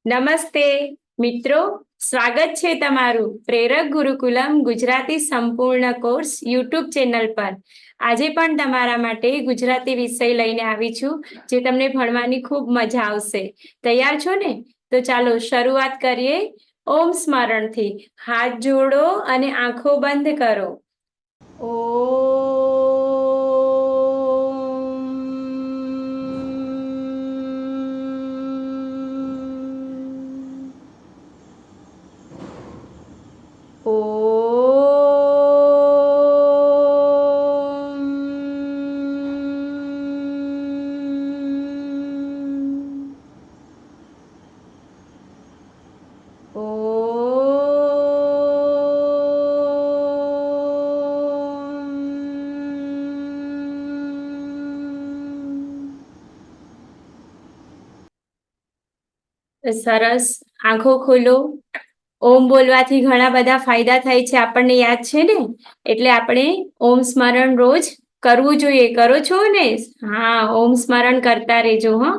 નમસ્તે મિત્રો, સ્વાગત છે તમારું પ્રેરક ગુરુકુલમ ગુજરાતી સંપૂર્ણ કોર્સ યુટ્યુબ ચેનલ પર। આજે પણ તમારા માટે ગુજરાતી વિષય લઈને આવી છું, જે તમને ભણવાની ખૂબ મજા આવશે। તૈયાર છો ને? તો ચાલો શરૂઆત કરીએ। ઓમ સ્મરણથી હાથ જોડો અને આંખો બંધ કરો। સરસ, આંખો ખોલો। ઓમ બોલવાથી ઘણા બધા ફાયદા થાય છે, આપણને યાદ છે ને? એટલે આપણે ઓમ સ્મરણ રોજ કરવું જોઈએ। કરો છો ને? હા, ઓમ સ્મરણ કરતા રહેજો હો।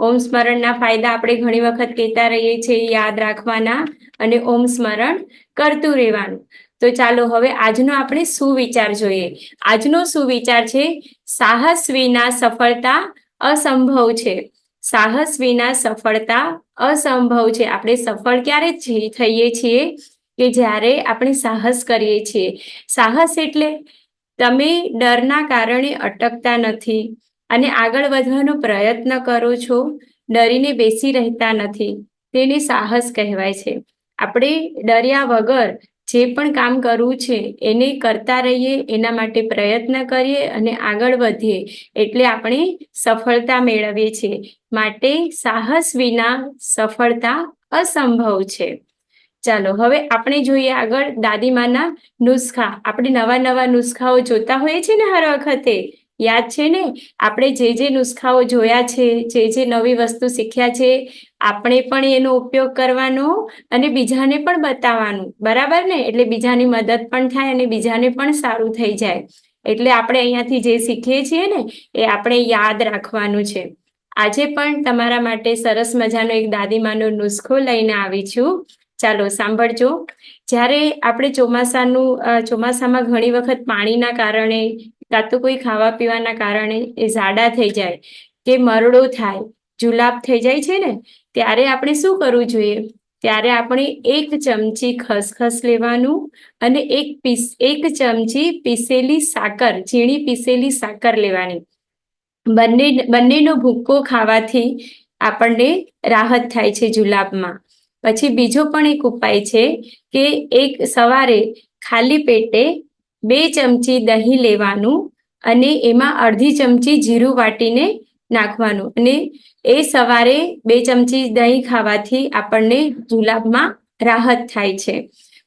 ઓમ સ્મરણના ફાયદા આપણે ઘણી વખત કહેતા રહીએ છીએ, યાદ રાખવાના અને ઓમ સ્મરણ કરતું રહેવાનું। તો ચાલો હવે આજનો આપણે સુવિચાર જોઈએ। આજનો સુવિચાર છે, સાહસ વિના સફળતા અસંભવ છે। સાહસ વિના સફળતા અસંભવ છે। આપણે સફળ ક્યારે થઈએ છીએ? કે જ્યારે આપણે સાહસ કરીએ છીએ। સાહસ એટલે તમે ડરના કારણે અટકતા નથી અને આગળ વધવાનો પ્રયત્ન કરો છો, ડરીને બેસી રહેતા નથી, તેને સાહસ કહેવાય છે। આપણે ડર્યા વગર જે પણ કામ કરવું છે એને કરતા રહીએ, એના માટે પ્રયત્ન કરીએ અને આગળ વધીએ, એટલે આપણે સફળતા મેળવીએ છીએ। માટે સાહસ વિના સફળતા અસંભવ છે। ચાલો હવે આપણે જોઈએ આગળ દાદીમાના નુસ્ખા। આપણે નવા નવા નુસ્ખાઓ જોતા હોઈએ છીએ ને હર વખતે, યાદ છે ને? આપણે જે નુસ્ખાઓ જોયા છે, જે નવી વસ્તુ શીખ્યા છે, આપણે પણ એનો ઉપયોગ કરવાનો અને બીજાને પણ બતાવવાનું, બરાબર ને? એટલે બીજાની મદદ પણ થાય અને બીજાને પણ સારું થઈ જાય। એટલે આપણે અહીંયાથી જે શીખીએ છીએ ને એ આપણે યાદ રાખવાનું છે। આજે પણ તમારા માટે સરસ મજાનો એક દાદીમાનો નુસ્ખો લઈને આવી છું, ચાલો સાંભળજો। જ્યારે આપણે ચોમાસામાં ઘણી વખત પાણીના કારણે કાં તો કોઈ ખાવા પીવાના કારણે એ ઝાડા થઈ જાય કે મરડો થાય, જુલાબ થઈ જાય છે ને, ત્યારે આપણે શું કરવું જોઈએ? ત્યારે આપણે 1 ચમચી ખસખસ લેવાનું અને એક ચમચી પીસેલી સાકર, ઝીણી પીસેલી સાકર લેવાની। બંનેનો ભૂક્કો ખાવાથી આપણને રાહત થાય છે જુલાબમાં। પછી બીજો પણ એક ઉપાય છે કે સવારે ખાલી પેટે 2 ચમચી દહીં લેવાનું અને એમાં અડધી ચમચી જીરું વાટીને નાખવાનું, અને એ સવારે 2 ચમચી દહીં ખાવાથી આપણને જુલાબમાં રાહત થાય છે।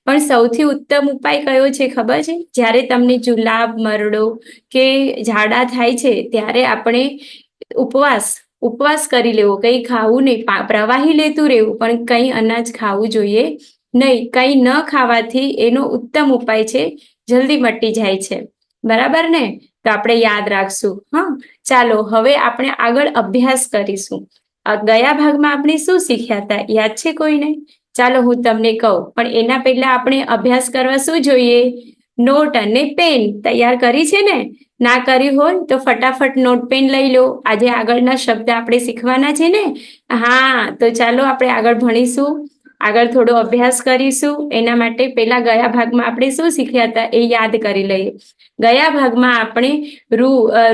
પણ સૌથી ઉત્તમ ઉપાય કયો છે ખબર છે? જ્યારે તમને જુલાબ, મરડો કે ઝાડા થાય છે ત્યારે આપણે ઉપવાસ કરી લેવો, કંઈ ખાવું નહીં, પ્રવાહી લેતું રહેવું, પણ કંઈ અનાજ ખાવું જોઈએ નહીં। કંઈ ન ખાવાથી એનો ઉત્તમ ઉપાય છે, જલ્દી મટી જાય છે, બરાબર ને? તો આપણે યાદ રાખશું હા। ચાલો હવે આપણે આગળ અભ્યાસ કરીશું। ગયા ભાગમાં આપણે શું શીખ્યા હતા, યાદ છે કોઈને? ચાલો હું તમને કહું, પણ એના પહેલા આપણે અભ્યાસ કરવા શું જોઈએ? નોટ અને પેન તૈયાર કરી છે ને? ના કરી હોય તો ફટાફટ નોટ પેન લઈ લો। આજે આગળના શબ્દ આપણે શીખવાના છે ને? હા, તો ચાલો આપણે આગળ ભણીશું, આગળ થોડો અભ્યાસ કરીશું। એના માટે પહેલા ગયા ભાગમાં આપણે શું શીખ્યા હતા એ યાદ કરી લઈએ। ગયા ભાગમાં આપણે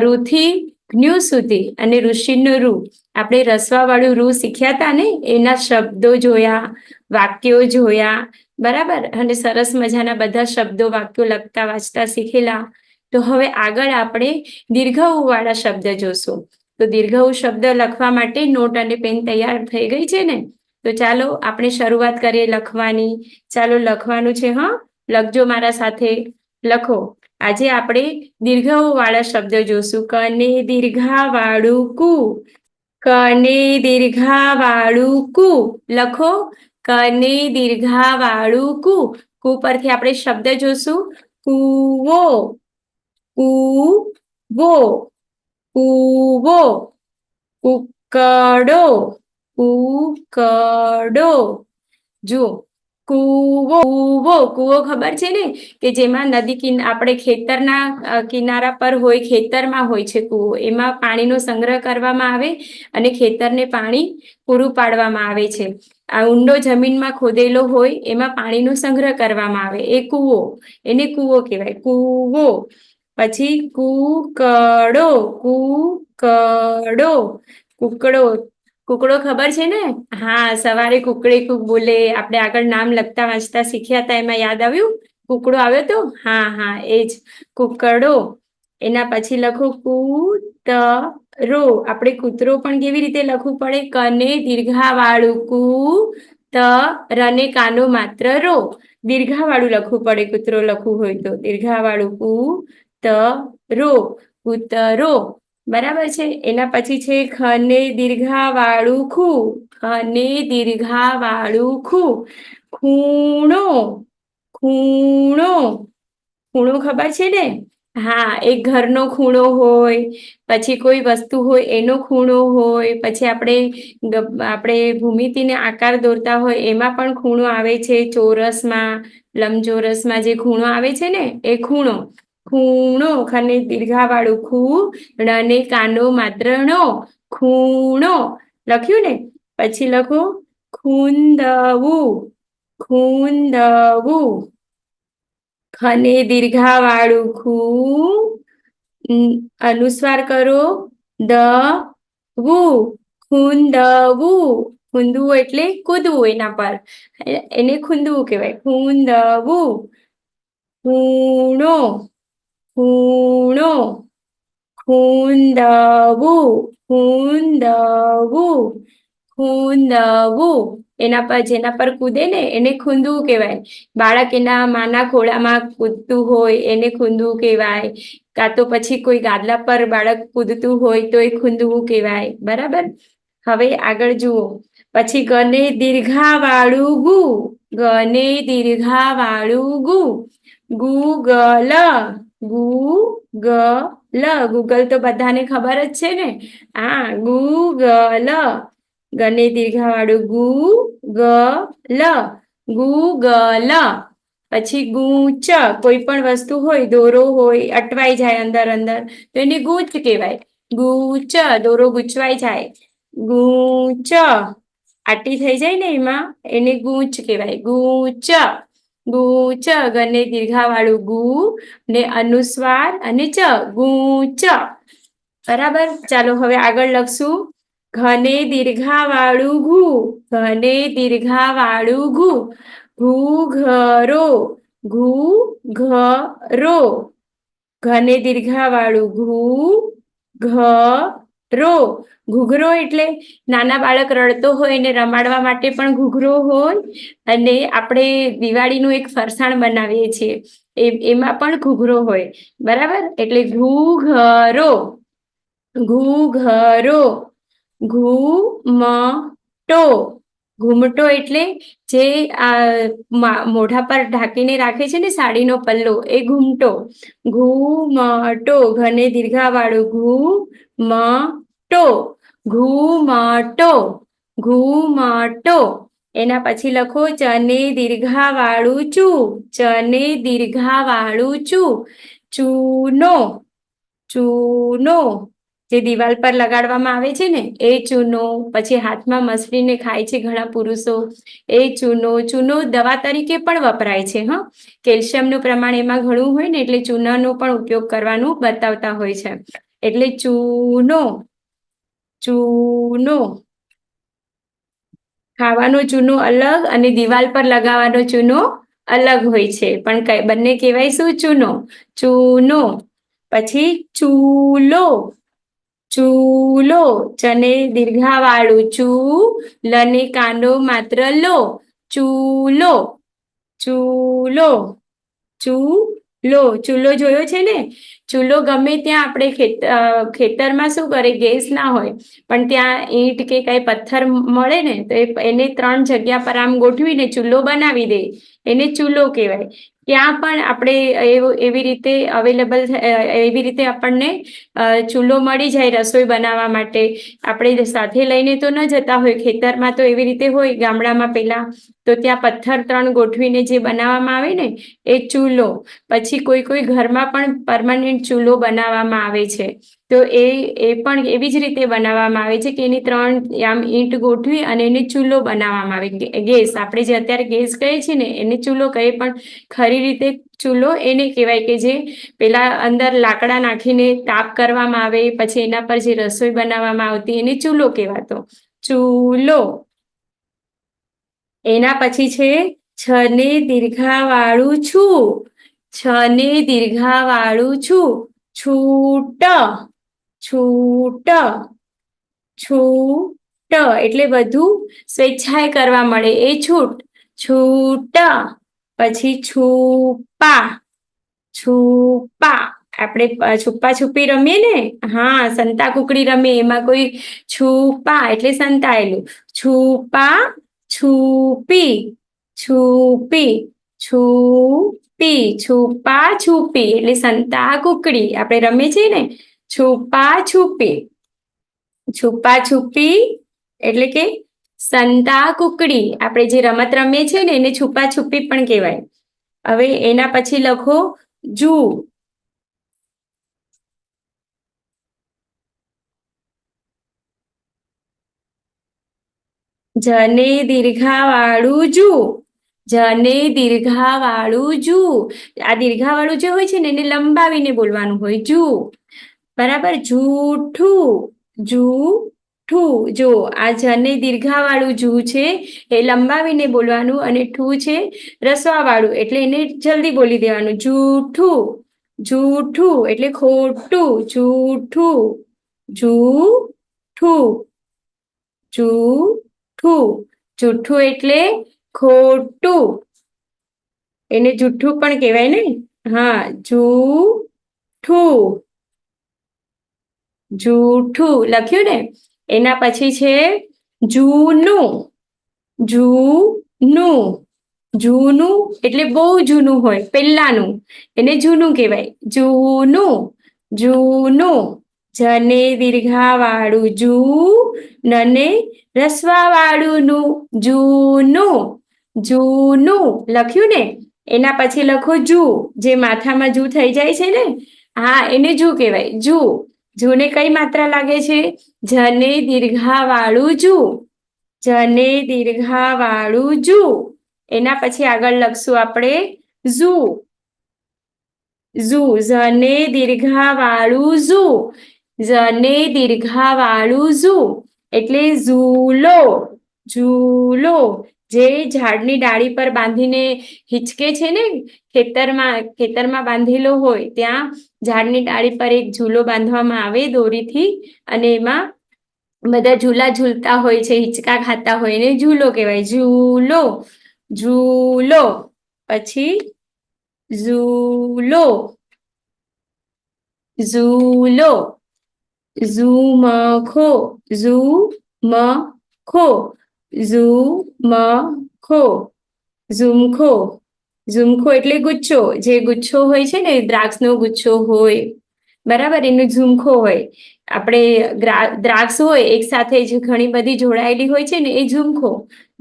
રૂથી જ્ઞ સુધી અને ઋષિનો રૂ, આપણે રસવાવાળું રૂ શીખ્યા હતા ને? એના શબ્દો જોયા, વાક્યો જોયા, બરાબર? અને સરસ મજાના બધા શબ્દો, વાક્યો લખતા વાંચતા શીખેલા। તો હવે આગળ આપણે દીર્ઘઉ વાળા શબ્દ જોશું। તો દીર્ઘઉ શબ્દ લખવા માટે નોટ અને પેન તૈયાર થઈ ગઈ છે ને? તો ચાલો આપણે શરૂઆત કરીએ લખવાની। ચાલો લખવાનું છે હા, લખજો મારા સાથે, લખો। આજે આપણે દીર્ઘઉ વાળા શબ્દ જોશું। કને દીર્ઘા વાળું કુ, કને દીર્ઘા વાળું કુ, લખો। કને દીર્ઘા વાળું કુ, કુ પરથી આપણે શબ્દ જોશું। કૂવો, કૂવો, કૂવો, કુકડો, કૂકડો. જુઓ, કૂવો ખબર છે ને, કે જેમાં આપણે ખેતરના કિનારા પર હોય, ખેતરમાં હોય છે કૂવો. એમાં પાણીનો સંગ્રહ કરવામાં આવે અને ખેતરને પાણી પૂરું પાડવામાં આવે છે. આ ઊંડો જમીનમાં ખોદેલો હોય, એમાં પાણીનો સંગ્રહ કરવામાં આવે, એ કૂવો. એને કૂવો કહેવાય, કૂવો. પછી કૂકડો. કુકડો ખબર છે ને? હા, સવારે કુકડે કુક બોલે. આપણે આગળ નામ લખતા વાંચતા શીખ્યા હતા, એમાં યાદ આવ્યું? કુકડો આવ્યો તો? હા, એજ કુકડો. એના પછી લખો કૂતરો. આપણે કૂતરો પણ કેવી રીતે લખવું પડે? કને દીર્ઘા વાળું રને કાનો માત્ર રો. દીર્ઘા વાળું લખવું પડે, કૂતરો લખવું હોય તો. દીર્ઘા વાળું કૂતરો. બરાબર છે. એના પછી છે ખને દીર્ઘા વાળું ખૂણો. ખબર છે ને? હા, એક ઘરનો ખૂણો હોય, પછી કોઈ વસ્તુ હોય એનો ખૂણો હોય, પછી આપણે ભૂમિતિને આકાર દોરતા હોય એમાં પણ ખૂણો આવે છે. ચોરસમાં, લંબચોરસમાં જે ખૂણો આવે છે ને, એ ખૂણો. ખને દીર્ઘા વાળું રને કાનો માત્ર નો. ખૂણો લખ્યું ને? પછી લખો ખૂંદવું. ખને દીર્ઘા વાળું અનુસ્વાર કરો ખૂંદવું એટલે કૂદવું એના પર, એને ખૂંદવું કહેવાય. ખૂંદવું. ખૂણો ખૂંદવું. જેના પર કૂદે ને એને ખૂંદવું કહેવાય. બાળક એના માના ખોળામાં કૂદતું હોય એને ખૂંદવું કહેવાય. કાં તો પછી કોઈ ગાદલા પર બાળક કૂદતું હોય તો એ ખૂંદવું કહેવાય. બરાબર. હવે આગળ જુઓ. પછી ગને દીર્ઘા વાળું ગૂગલ. ગૂગલ તો બધાને ખબર જ છે ને. હા, ગૂગલ. ગને દીર્ઘા વાળું ગૂગલ. પછી ગૂંચ. કોઈ પણ વસ્તુ હોય, દોરો હોય, અટવાઈ જાય અંદર તો એને ગૂંચ કહેવાય. ગૂંચ, દોરો ગૂંચવાઈ જાય. ગૂંચ આટી થઈ જાય ને એમાં, એને ગૂંચ કહેવાય. ગૂંચ. ગને દીર્ઘા વાળું ને અનુસ્વાર અને ગૂંચ. બરાબર. ચાલો હવે આગળ લખશું. ઘને દીર્ઘા વાળું ઘૂઘરો. ઘને દીર્ઘા વાળું ઘૂઘરો એટલે નાના બાળક રડતો હોય એને રમાડવા માટે પણ ઘૂઘરો હોય, અને આપણે દિવાળીનું એક ફરસાણ બનાવીએ છીએ એમાં પણ ઘૂઘરો હોય. બરાબર. એટલે ઘૂઘરો. ઘૂમટો એટલે જે મોઢા પર ઢાંકીને રાખે છે ને, સાડીનો પલ્લો, એ ઘૂમટો. ઘને દીર્ઘા વાળું ઘૂમટો. એના પછી લખો ચને દીર્ઘા વાળું ચૂનો. જે દિવાલ પર લગાડવામાં આવે છે ને, એ ચૂનો. પછી હાથમાં મસળીને ખાય છે ઘણા પુરુષો, એ ચૂનો દવા તરીકે પણ વપરાય છે. કેલ્શિયમનું પ્રમાણ એમાં ઘણું હોય ને, એટલે ચૂનાનો પણ ઉપયોગ કરવાનું બતાવતા હોય છે. એટલે ચૂનો. ખાવાનો ચૂનો અલગ અને દિવાલ પર લગાવવાનો ચૂનો અલગ હોય છે, પણ બંને કહેવાય શું? ચૂનો. પછી ચૂલો. ચને દીર્ઘા વાળું લને કાનો માત્ર લો. ચૂલો. ચૂલો જોયો છે ને? ચૂલો ગમે ત્યાં આપણે ખેતરમાં શું કરે, ગેસ ના હોય પણ ત્યાં ઈંટ કે કઈ પથ્થર મળે ને તો એને 3 જગ્યા પર આમ ગોઠવીને ચૂલો બનાવી દે, એને ચૂલો કહેવાય. ત્યાં પણ આપણે એવી રીતે અવેલેબલ, એવી રીતે આપણને ચૂલો મળી જાય રસોઈ બનાવવા માટે. આપણે સાથે લઈને તો ન જતા હોય, ખેતરમાં તો એવી રીતે હોય ગામડામાં પેલા, તો ત્યાં પથ્થર 3 ગોઠવીને જે બનાવવામાં આવે ને એ ચૂલો. પછી કોઈ ઘરમાં પણ પરમાનન્ટ ચૂલો બનાવવામાં આવે છે. તો એ પણ એવી જ રીતે બનાવવામાં આવે છે કે એની 3 આમ ઈંટ ગોઠવી અને એને ચૂલો બનાવવામાં આવે. ગેસ, આપણે જે અત્યારે ગેસ કહીએ છીએ ને એને ચૂલો કહીએ, પણ ખરી રીતે ચૂલો એને કહેવાય કે જે પેલા અંદર લાકડા નાખીને તાપ કરવામાં આવે, પછી એના પર જે રસોઈ બનાવવામાં આવતી એને ચૂલો કહેવાતો. ચૂલો. એના પછી છે છ ને દીર્ઘા વાળું છું. છ ને દીર્ઘા વાળું છું. છૂટ. છૂટ. છૂટ એટલે બધું સ્વેચ્છાએ કરવા મળે એ છૂટ. છૂટ. પછી છૂપા. છૂપા. આપણે છુપા છુપી રમીએ ને, હા, સંતા કુકડી રમીએ, એમાં કોઈ છુપા એટલે સંતાયેલું. છુપા. છુપી. છુપી. છુપી. છુપા છુપી એટલે સંતા કુકડી આપણે રમીએ છીએ ને, છુપા છુપી. છુપા છુપી એટલે કે સંતા કુકડી, આપણે જે રમત રમીએ છીએ ને એને છુપા છુપી પણ કહેવાય. હવે એના પછી લખો જુ. જને દીર્ઘા વાળું જુ. જને દીર્ઘા વાળું જુ. આ દીર્ઘા વાળું જે હોય છે ને એને લંબાવીને બોલવાનું હોય, જુ. બરાબર. જૂઠું. જૂઠું. જો આ જને દીર્ઘા વાળું જુ છે એ લંબાવીને બોલવાનું, અને ઠું છે રસવા વાળું એટલે એને જલ્દી બોલી દેવાનું. જૂઠું. જૂઠું એટલે ખોટું. જૂઠું. જૂઠું. જૂઠું. જૂઠું એટલે ખોટું, એને જૂઠું પણ કહેવાય ને. હા, જૂઠું. જૂઠું લખ્યું ને. એના પછી છે જૂનું. જૂનું. જૂનું એટલે બહુ જૂનું હોય, પહેલાનું, એને જૂનું કહેવાય. જૂનું. જૂનું. જને દીર્ઘા વાળું જુ, નને રસવા વાળું નું. જૂનું. જૂનું લખ્યું ને. એના પછી લખો જુ, જે માથામાં જુ થઈ જાય છે ને, હા, એને જુ કહેવાય. જુ. જુને કઈ માત્રા લાગે છે? જને દીર્ઘા વાળું જુ. જને દીર્ઘા વાળું જુ. એના પછી આગળ લખશું આપણે ઝુ. ઝુ. ઝને દીર્ઘા વાળું ઝુ. ઝને દીર્ઘા વાળું ઝુ એટલે ઝૂલો. ઝૂલો. જે ઝાડની ડાળી પર બાંધીને હિચકે છે ને, ખેતરમાં બાંધેલો હોય ત્યાં ઝાડની ડાળી પર એક ઝૂલો બાંધવામાં આવે દોરીથી, અને એમાં બધા ઝૂલા ઝૂલતા હોય છે, હિંચકા ખાતા હોય, એને ઝૂલો કહેવાય. ઝૂલો. ઝૂલો. પછી ઝૂલો. ઝૂલો. ઝુમખો. ઝુમખો. ઝુમખો. ઝુમખો. ઝુમખો એટલે ગુચ્છો, જે ગુચ્છો હોય છે ને, દ્રાક્ષનો ગુચ્છો હોય, બરાબર, એનું ઝુમખો હોય. આપણે દ્રાક્ષ હોય એક સાથે જ ઘણી બધી જોડાયેલી હોય છે ને, એ ઝુમખો.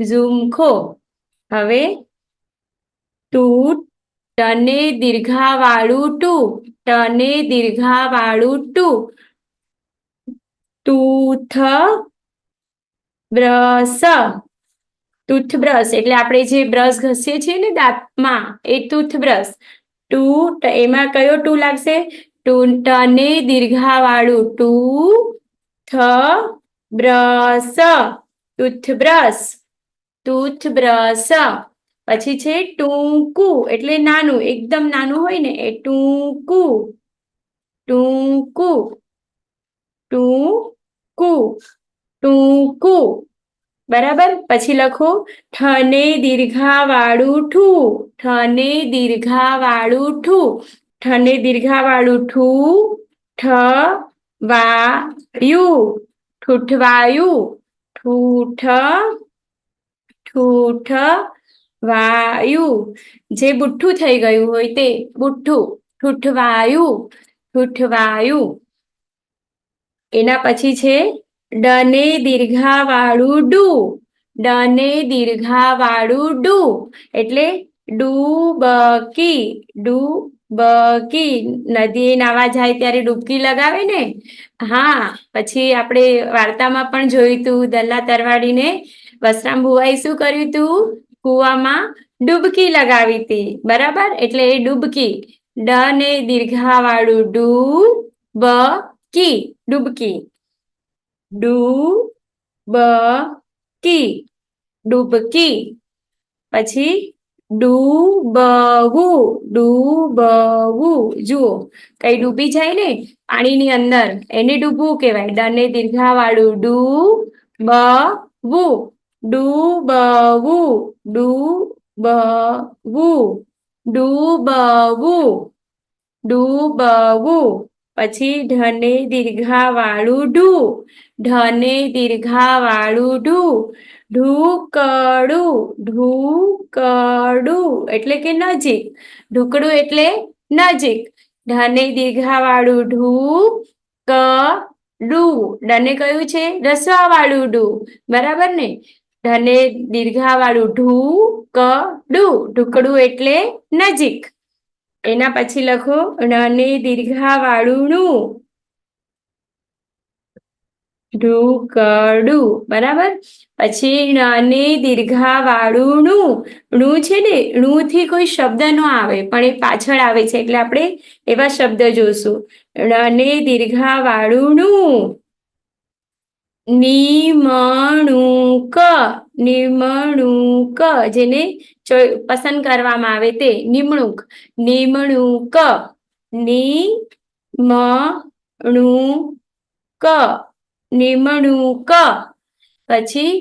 ઝુમખો. હવે તું. ટને દીર્ઘા વાળું ટુ. ટને દીર્ઘા વાળું ટુ. Tooth brush. ટૂથબ્રશ એટલે આપણે જે બ્રશ ઘસીએ છીએ ને દાંતમાં, એ ટૂથબ્રશ. એમાં કયો ટુ લાગશે? ટને દીર્ઘા વાળું ટુ. બ્રશ. ટૂથબ્રશ. ટૂથબ્રશ. પછી છે ટૂંકું એટલે નાનું, એકદમ નાનું હોય ને એ ટૂંકું. ટૂંકું. ટૂંકું. ટૂંકું. બરાબર. પછી લખો ઠને દીર્ઘા વાળું ઠું. ઠને દીર્ઘા વાળું ઠું. ઠને દીર્ઘાવાળું ઠૂ, ઠ, વાયું, ઠૂઠવાયું, ઠૂઠ, ઠૂઠ, વાયું. જે બુઠ્ઠું થઈ ગયું હોય તે બુઠ્ઠું, ઠૂઠવાયું, ઠૂઠવાયું. એના પછી છે ડને દીર્ઘાવાળું ડુ, ડને દીર્ઘાવાળું ડુ એટલે ડૂબકી, ડૂબકી. નદીએ નાવા જાય ત્યારે ડૂબકી લગાવે ને. હા, પછી આપણે વાર્તામાં પણ જોયું તું દલ્લા તરવાડીને વસરામ ભુવાએ શું કર્યું તું? કુવામાં ડૂબકી લગાવી હતી, બરાબર? એટલે એ ડૂબકી. ડ ને દીર્ઘાવાળું ડુ, બ, કી, ડૂબકી. ડૂબકી, ડૂબકી. પછી ડૂબવું, ડૂબવું. જુઓ, કઈ ડૂબી જાય ને પાણીની અંદર એને ડૂબવું કહેવાય. ડને દીર્ઘાવાળું ડુ, બ, વુ, ડૂબવું, ડૂબવું, ડૂબવું, ડૂબવું. પછી ઢને દીર્ઘાવાળું ઢુ, ઢને દીર્ઘાવાળું ઢુ, ઢૂકડું, ઢૂકડું એટલે કે નજીક. ઢૂકડું એટલે નજીક. ઢને દીર્ઘાવાળું ઢૂ, ક, ડુ. ડને કયું છે? રસવાવાળું ડુ, બરાબર ને? ઢને દીર્ઘાવાળું ઢૂ, ક, ડુ. ઢૂકડું એટલે નજીક. એના પછી લખો ણને દીર્ઘાવાળું ણું, ઢૂકડું, બરાબર? પછી ણને દીર્ઘાવાળું ણું, ણું છે ને, ણું થી કોઈ શબ્દ ન આવે પણ એ પાછળ આવે છે એટલે આપણે એવા શબ્દ જોશું. ણને દીર્ઘાવાળું ણું, નિમણૂક, નિમણૂક જેને પસંદ કરવામાં આવે તે નિમણૂક, નિમણૂક, નિમણૂક, નિમણૂક. પછી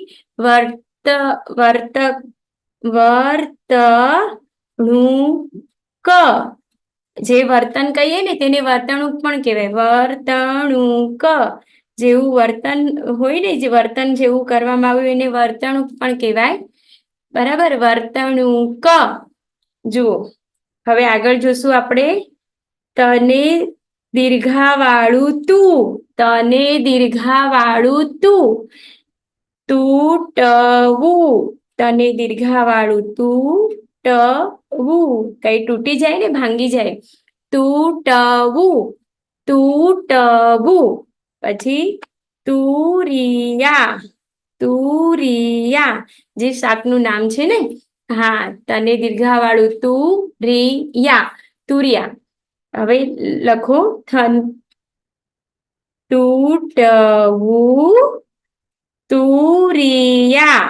વર્તણૂક, જે વર્તન કહીએ ને તેને વર્તણૂક પણ કહેવાય. વર્તણૂક, જેવું વર્તન હોય ને, જે વર્તન જેવું કરવામાં આવ્યું એને વર્તણૂક પણ કહેવાય, બરાબર? વર્તણૂક. જુઓ, હવે આગળ જોશું આપણે તને દીર્ઘાવાળું તું, તને દીર્ઘાવાળું તું, તૂટવું, તને દીર્ઘાવાળું તૂટવું. કઈ તૂટી જાય ને, ભાંગી જાય. તૂટવું, તૂટવું. પછી તુરિયા, તુરિયા જે શાકનું નામ છે ને. હા, તને દીર્ઘાવાળું તુરિયા, તુરિયા. હવે લખો તૂટવું, તુરિયા.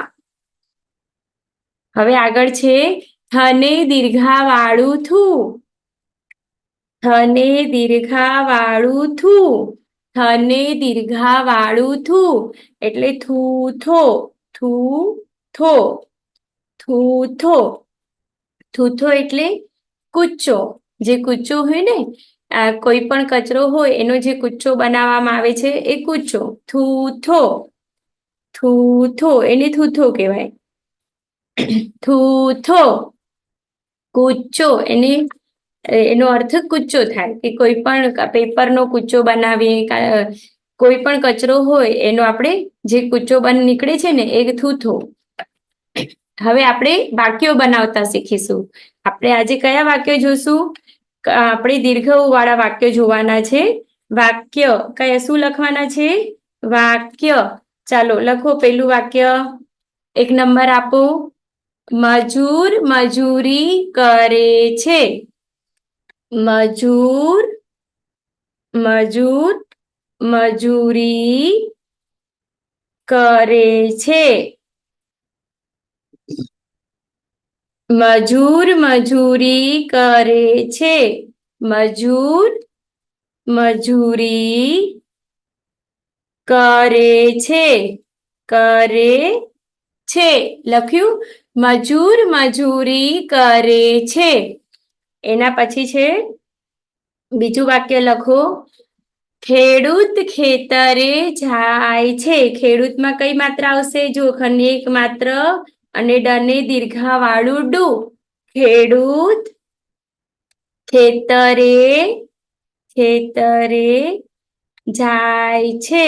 હવે આગળ છે થને દીર્ઘાવાળું થું, થને દીર્ઘાવાળું થું, થને દીર્ઘાવાળું થું એટલે થૂથો, થૂથો, થૂથો. થૂથો એટલે કૂચો. જે કૂચો હોય ને, કોઈ પણ કચરો હોય એનો જે કૂચો બનાવવામાં આવે છે એ કૂચો. થૂથો, થૂથો એને થૂથો કહેવાય. થૂથો, કૂચો એનો અર્થ કૂચો થાય કે કોઈ પણ પેપરનો કૂચો બનાવીએ, કોઈ પણ કચરો હોય એનો આપણે જે કૂચો નીકળે છે ને એ થૂથો. હવે આપણે વાક્યો બનાવતા શીખીશું. આપણે આજે કયા વાક્યો જોશું? આપણે દીર્ઘ વાળા વાક્યો જોવાના છે. વાક્ય કયા શું લખવાના છે? વાક્ય. ચાલો લખો પેલું વાક્ય. 1 નંબર આપો. મજૂર મજૂરી કરે છે. મજૂર મજૂરી કરે છે. મજૂર મજૂરી કરે છે. મજૂર મજૂરી કરે છે. કરે છે લખ્યું. મજૂર મજૂરી કરે છે. એના પછી છે બીજું વાક્ય લખો. ખેડૂત ખેતરે જાય છે. ખેડૂતમાં કઈ માત્રા આવશે? જો ખને એક માત્ર અને ડને દીર્ઘા વાળું ડુ. ખેડૂત ખેતરે જાય છે.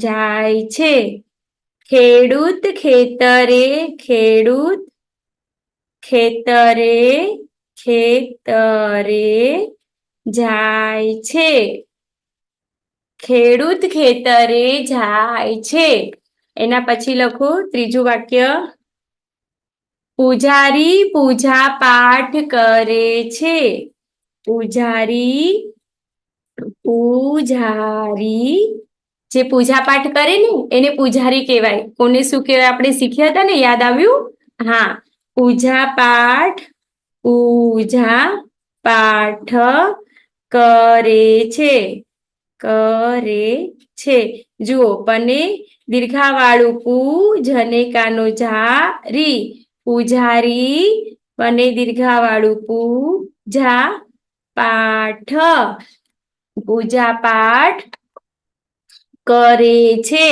જાય છે. ખેડૂત ખેતરે જાય છે. ખેડૂત ખેતરે જાય છે. એના પછી લખો ત્રીજું વાક્ય. પૂજારી પૂજા પાઠ કરે છે. પૂજારી જે પૂજા પાઠ કરે ને એને પૂજારી કહેવાય. કોને શું કહેવાય આપણે શીખ્યા હતા ને, યાદ આવ્યું? હા, પૂજા પાઠ કરે છે. જુઓ, બને દીર્ઘાવાળું પૂ જનેકાનો જારી. પૂજારી બને દીર્ઘાવાળું પૂજા પાઠ કરે છે.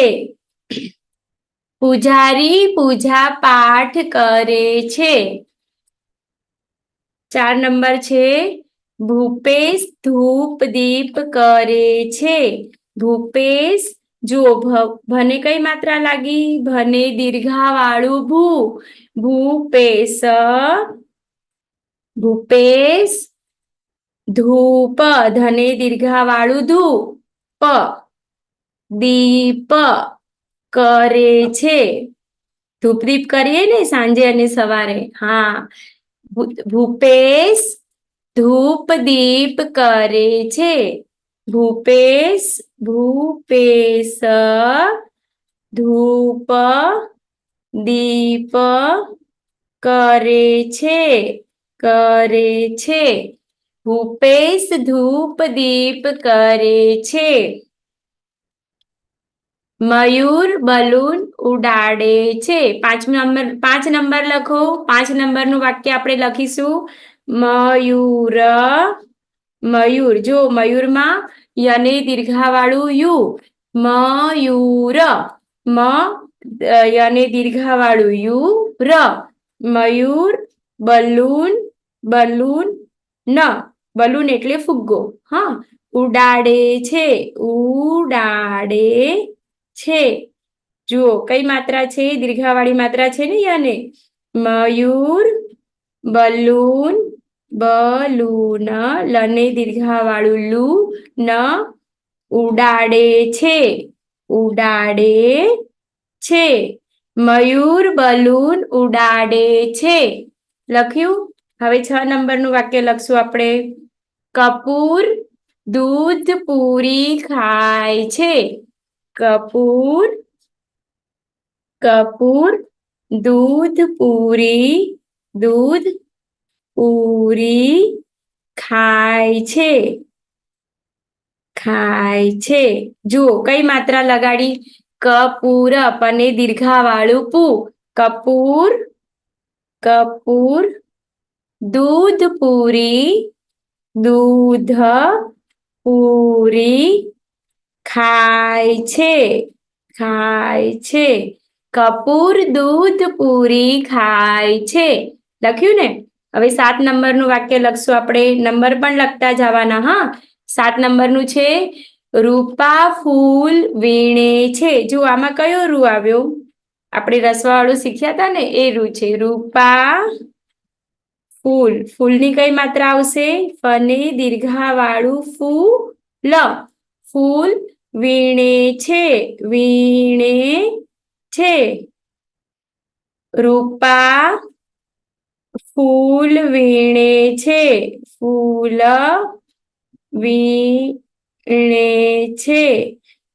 પૂજારી પૂજા પાઠ કરે છે. 4 નંબર છે. ભૂપેશ ધૂપ દીપ કરે છે. ભૂપેશ, જુઓ ભને કઈ માત્રા લાગી? ભને દીર્ઘાવાળું ભૂ. ભૂપેશ ધૂપ, ધને દીર્ઘાવાળું ધૂ. દીપ કરે છે. ધૂપ દીપ કરીએ ને સાંજે અને સવારે. હા, ભૂપેશ ધૂપ દીપ કરે છે. ભૂપેશ ધૂપ દીપ કરે છે. ભૂપેશ ધૂપ દીપ કરે છે. મયુર બલૂન ઉડાડે છે. 5 નંબર લખો. 5 નંબરનું વાક્ય આપણે લખીશું. મયુર, જો મયુરમાં યને દીર્ઘાવાળું યુ. મયુર, યને દીર્ઘાવાળું યુ ર. મયુર બલૂન એટલે ફુગ્ગો. હા, ઉડાડે છે. જુઓ કઈ માત્રા છે? દીર્ઘાવાળી માત્રા છે ને યને. મયુર બલૂન લને દીર્ઘાવાળું લું ન ઉડાડે છે. મયુર બલૂન ઉડાડે છે. લખ્યું? હવે 6 નંબરનું વાક્ય લખશું આપણે. કપૂર દૂધ પૂરી ખાય છે. કપૂર દૂધ પૂરી ખાય છે. જુઓ કઈ માત્રા લગાડી? કપૂર અને દીર્ઘાવાળું પૂ. કપૂર દૂધ પૂરી ખાય છે. કપૂર દૂધ પૂરી ખાય છે. લખ્યું ને? હવે 7 નંબરનું વાક્ય લખશું આપણે. નંબર પણ લખતા જવાના. હા, 7 નંબરનું છે. રૂપા ફૂલ વીણે છે. જો આમાં કયો રૂ આવ્યો? આપણે રસવાળું શીખ્યા હતા ને, એ રૂ છે. રૂપા ફૂલની કઈ માત્રા આવશે? ફને દીર્ઘાવાળું ફૂલ વીણે છે. રૂપા ફૂલ વીણે છે.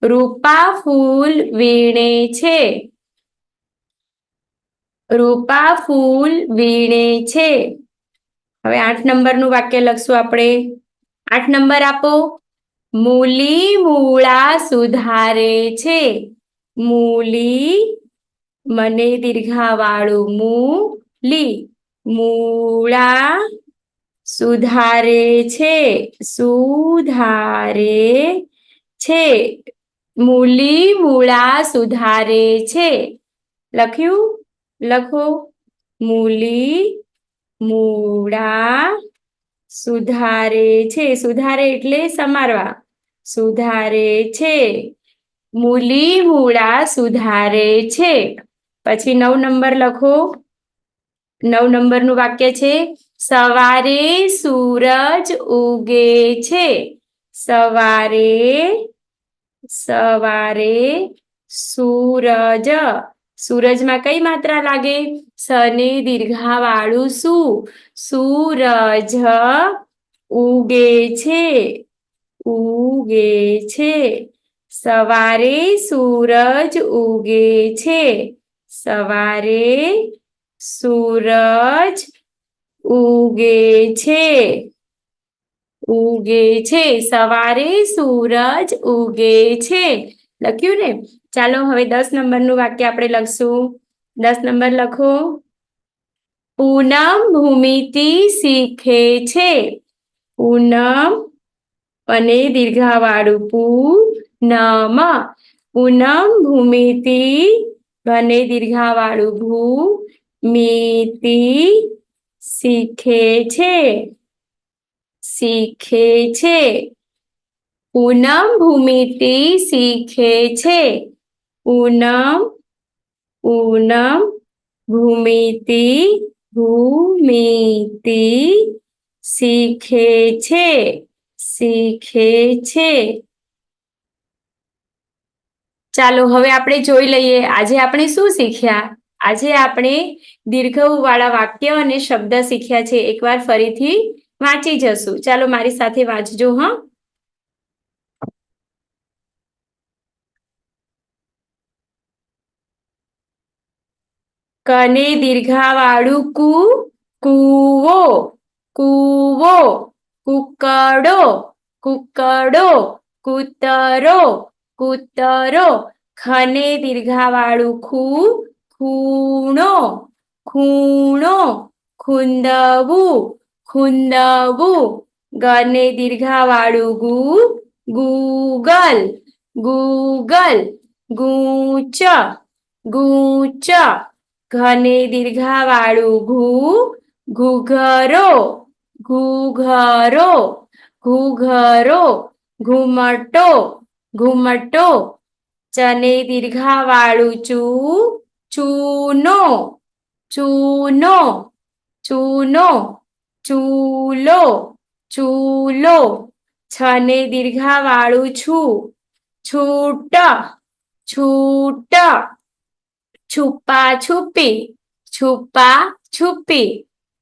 રૂપા ફૂલ વીણે છે. હવે 8 નંબરનું વાક્ય લખશું આપણે. 8 નંબર આપો. મૂલી મૂળા સુધારે છે. મૂલી મને દીર્ઘાવાળું મૂળા સુધારે છે, સુધારે છે. મૂલી મૂળા સુધારે છે. લખ્યું? લખો. મૂલી મૂળા સુધારે છે. સુધારે એટલે સમારવા. સુધારે છે. મૂલી મૂળા સુધારે છે. પછી 9 નંબર લખો. 9 નંબરનું વાક્ય છે સવારે સૂરજ ઉગે છે. સવારે સૂરજ. સૂરજમાં કઈ માત્રા લાગે? સને દીર્ઘાવાળું શું? સૂરજ ઉગે છે. ઉગે છે. સવારે સૂરજ ઉગે છે. સવારે સૂરજ ઉગે છે. ઉગે છે. સવારે સૂરજ ઉગે છે. લખ્યું ને? ચાલો હવે 10 નંબરનું વાક્ય આપણે લખશું. 10 નંબર લખો. પૂનમ ભૂમિતિ શીખે છે. પૂનમ અને દીર્ઘાવાળું પૂનમ. પૂનમ ભૂમિતિ અને દીર્ઘાવાળું ભૂમિતિ શીખે છે. શીખે છે. પૂનમ ભૂમિતિ શીખે છે. પૂનમ ભૂમિતિ શીખે છે. શીખે છે. ચાલો હવે આપણે જોઈ લઈએ આજે આપણે શું શીખ્યા. આજે આપણે દીર્ઘવાળા વાક્ય અને શબ્દ શીખ્યા છે. એકવાર ફરીથી વાંચી જશું. ચાલો મારી સાથે વાંચજો. હા, કને દીર્ઘાવાળું કૂવો. કૂવો. કુકડો. કૂતરો. કૂતરો. ખને દીર્ઘાવાળું ખૂણો. ખૂંદવું. ગને દીર્ઘાવાળું ગૂગલ. ગૂંચ. ઘને દીર્ઘાવાળું ઘૂઘરો. ઘુમટો. ચને દીર્ઘાવાળું ચૂનો. ચૂલો. છને દીર્ઘાવાળું છૂટ.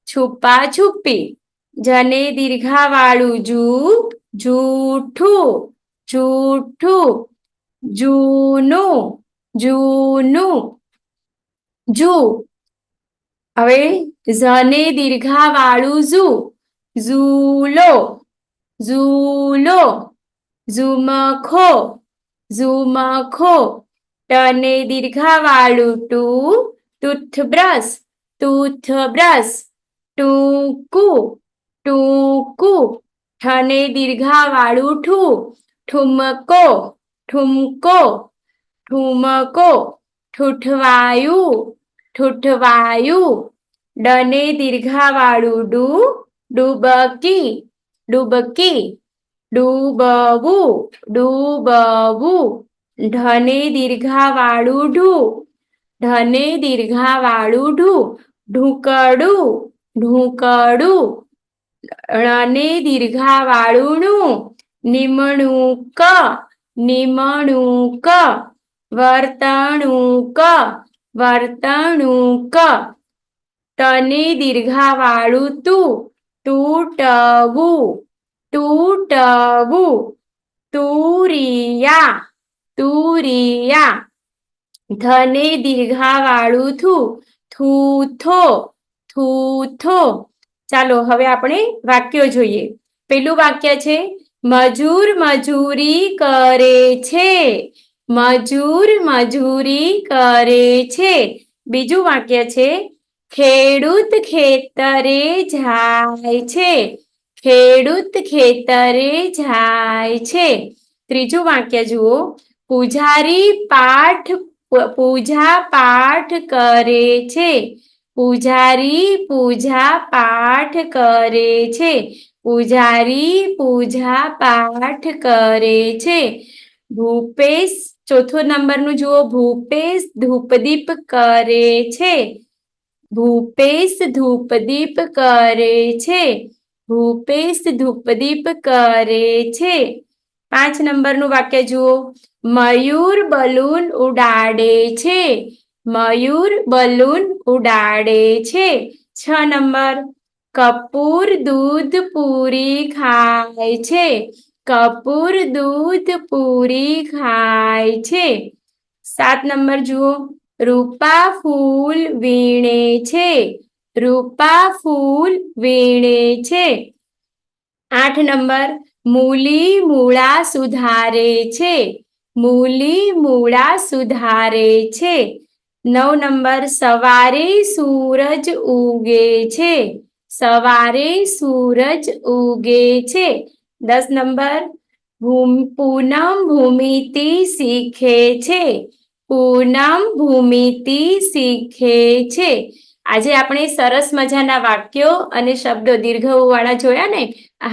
છુપાછુપી. જને દીર્ઘાવાળું જૂઠું. જૂનું. હવે ઝને દીર્ઘાવાળું ઝૂલો. ઝુમખો. ટને દીર્ઘાવાળું ટૂથબ્રશ. ટૂંકું. ઠને દીર્ઘાવાળું ઠુમકો. ઠૂઠવાયું. ડને દીર્ઘાવાળું ડૂબકી. ડૂબવું. ઢને દીર્ઘાવાળું ઢૂકડું. ણને દીર્ઘાવાળું નિમણૂક. વર્તણૂક. તને દીર્ઘાવાળું તૂટવું. તુરિયા. ધને દીર્ઘાવાળું થૂથો. ચાલો હવે આપણે વાક્યો જોઈએ. પેલું વાક્ય છે મજૂર મજૂરી કરે છે. મજૂરી કરે છે. બીજું વાક્ય છે ખેડૂત ખેતરે જાય છે. ખેડૂત ખેતરે જાય છે. ત્રીજું વાક્ય જુઓ. પૂજારી પૂજા પાઠ કરે છે. પૂજારી પૂજા પાઠ કરે છે. પૂજારી પૂજા પાઠ કરે છે. ભૂપેશ ચોથો નંબરનું જુઓ. ભૂપેશ ધૂપદીપ કરે છે. ભૂપેશ ધૂપદીપ કરે છે. ભૂપેશ ધૂપદીપ કરે છે. 5 નંબરનું વાક્ય જુઓ. મયુર બલૂન ઉડાડે છે. મયુર બલૂન ઉડાડે છે. 6 નંબર. કપૂર દૂધ પૂરી ખાય છે. કપૂર દૂધ પૂરી ખાય છે. 7 નંબર જુઓ. રૂપા ફૂલ વીણે છે. રૂપા ફૂલ વીણે છે. 8 નંબર. મૂલી મૂળા સુધારે છે. મૂલી મૂળા સુધારે છે. 9 નંબર. સવારે સૂરજ ઉગે છે. સવારે સૂરજ ઉગે છે. 10 નંબર. પૂનમ ભૂમિતિ શીખે છે. પૂનમ ભૂમિતિ શીખે છે. આજે આપણે સરસ મજાના વાક્યો અને શબ્દો દીર્ઘવાળા જોયા ને.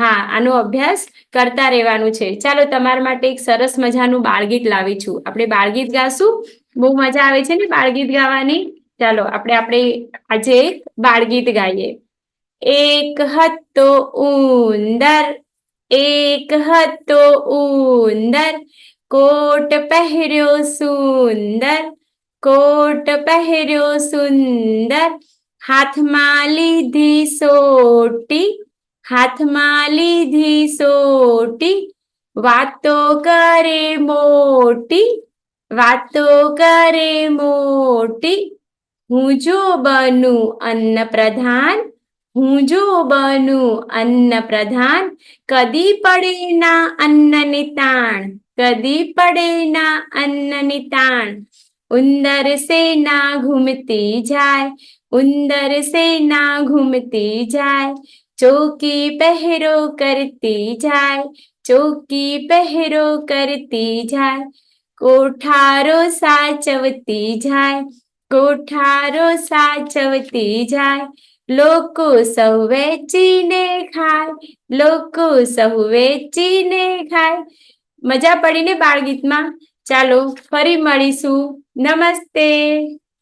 હા, આનો અભ્યાસ કરતા રહેવાનું છે. ચાલો તમારા માટે એક સરસ મજાનું બાળગીત લાવી છું. આપણે બાળગીત ગાશું. બહુ મજા આવે છે ને બાળગીત ગાવાની. ચાલો આપણે આજે એક બાળગીત ગાઈએ. એક હતો ઉંદર. એક હતો ઉંદર. કોટ પહેર્યો સુંદર. કોટ પહેર્યો સુંદર. હાથમાં લીધી સોટી. હાથમાં લીધી સોટી. વાતો કરે મોટી. વાતો કરે મોટી. હું જો બનું અન્નપ્રધાન. હું જો બનું અન્નપ્રધાન. કદી પડે ના અન્નની તાણ. કદી પડે ના અન્નની તાણ. ઉંદર સેના ઘૂમતી જાય. ઉંદર સેના ઘૂમતી જાય. चौकी पहरो करती जाए. चौकी पहरो करती जाए. कोठारो साचवती जाए. कोठारो साचवती जाए. લોકો સૌ વેચીને ખાય. લોકો સૌ વેચીને ખાય. મજા પડી ને બાળગીતમાં. ચાલો ફરી મળીશું. નમસ્તે.